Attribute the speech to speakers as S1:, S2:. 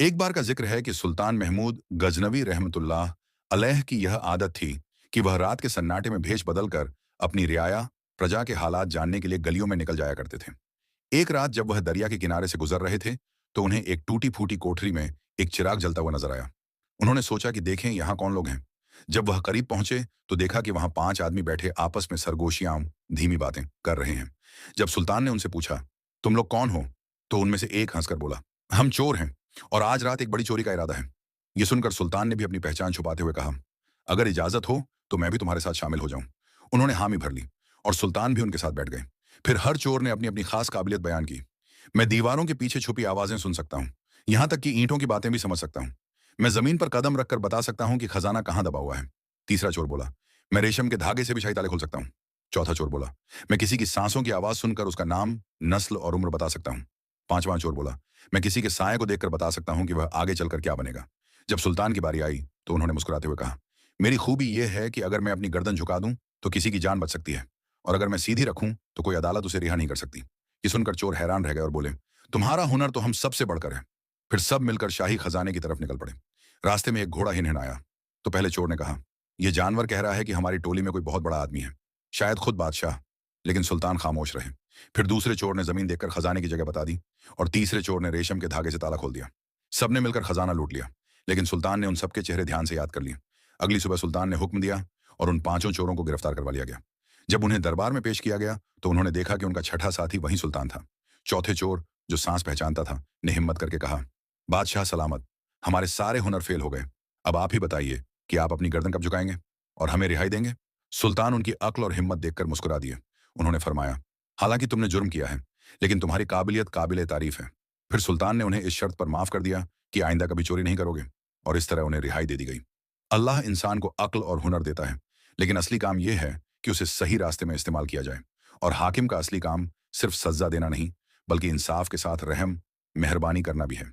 S1: एक बार का जिक्र है कि सुल्तान महमूद गजनवी रहमतुल्लाह अलैह की यह आदत थी कि वह रात के सन्नाटे में भेष बदलकर अपनी रियाया प्रजा के हालात जानने के लिए गलियों में निकल जाया करते थे। एक रात जब वह दरिया के किनारे से गुजर रहे थे, तो उन्हें एक टूटी फूटी कोठरी में एक चिराग जलता हुआ नजर आया। उन्होंने सोचा कि देखें यहाँ कौन लोग हैं। जब वह करीब पहुंचे तो देखा कि वहां 5 आदमी बैठे आपस में सरगोशियां धीमी बातें कर रहे हैं। जब सुल्तान ने उनसे पूछा, तुम लोग कौन हो, तो उनमें से एक हंसकर बोला, हम चोर हैं और आज रात एक बड़ी चोरी का इरादा है। यह सुनकर सुल्तान ने भी अपनी पहचान छुपाते हुए कहा, अगर इजाजत हो तो मैं भी तुम्हारे साथ शामिल हो जाऊं। उन्होंने हामी भर ली और सुल्तान भी उनके साथ बैठ गए। फिर हर चोर ने अपनी अपनी खास काबिलियत बयान की। मैं दीवारों के पीछे छुपी आवाजें सुन सकता हूँ, यहां तक कि ईंटों की बातें भी समझ सकता हूँ। मैं जमीन पर कदम रखकर बता सकता हूँ कि खजाना कहाँ दबा हुआ है। तीसरा चोर बोला, मैं रेशम के धागे से भी शाही ताले खोल सकता हूँ। चौथा चोर बोला, मैं किसी की सांसों की आवाज सुनकर उसका नाम, नस्ल और उम्र बता सकता हूँ। पांचवां चोर बोला, मैं किसी के साए को देखकर बता सकता हूँ कि वह आगे चलकर क्या बनेगा। जब सुल्तान की बारी आई तो उन्होंने मुस्कुराते हुए कहा, मेरी खूबी यह है कि अगर मैं अपनी गर्दन झुका दूं तो किसी की जान बच सकती है, और अगर मैं सीधी रखूं तो कोई अदालत उसे रिहा नहीं कर सकती। ये सुनकर चोर हैरान रह गए और बोले, तुम्हारा हुनर तो हम सबसे बढ़कर है। फिर सब मिलकर शाही खजाने की तरफ निकल पड़े। रास्ते में एक घोड़ा हिनहिनाया तो पहले चोर ने कहा, यह जानवर कह रहा है कि हमारी टोली में कोई बहुत बड़ा आदमी है, शायद खुद बादशाह। लेकिन सुल्तान खामोश रहे। फिर दूसरे चोर ने जमीन देखकर खजाने की जगह बता दी और तीसरे चोर ने रेशम के धागे से ताला खोल दिया। सबने मिलकर खजाना लूट लिया, लेकिन सुल्तान ने उन सबके चेहरे ध्यान से याद कर लिए। अगली सुबह सुल्तान ने हुक्म दिया और उन 5 चोरों को गिरफ्तार करवा लिया गया। जब उन्हें दरबार में पेश किया गया तो उन्होंने देखा कि उनका छठा साथी वही सुल्तान था। चौथे चोर, जो सांस पहचानता था, ने हिम्मत करके कहा, बादशाह सलामत, हमारे सारे हुनर फेल हो गए। अब आप ही बताइए कि आप अपनी गर्दन कब झुकाएंगे और हमें रिहाई देंगे। सुल्तान उनकी अक्ल और हिम्मत देखकर मुस्कुरा दिए। उन्होंने फरमाया, हालांकि तुमने जुर्म किया है, लेकिन तुम्हारी काबिलियत काबिले तारीफ है। फिर सुल्तान ने उन्हें इस शर्त पर माफ कर दिया कि आइंदा कभी चोरी नहीं करोगे, और इस तरह उन्हें रिहाई दे दी गई। अल्लाह इंसान को अक्ल और हुनर देता है, लेकिन असली काम यह है कि उसे सही रास्ते में इस्तेमाल किया जाए। और हाकिम का असली काम सिर्फ सज्जा देना नहीं, बल्कि इंसाफ के साथ रहम, मेहरबानी करना भी है।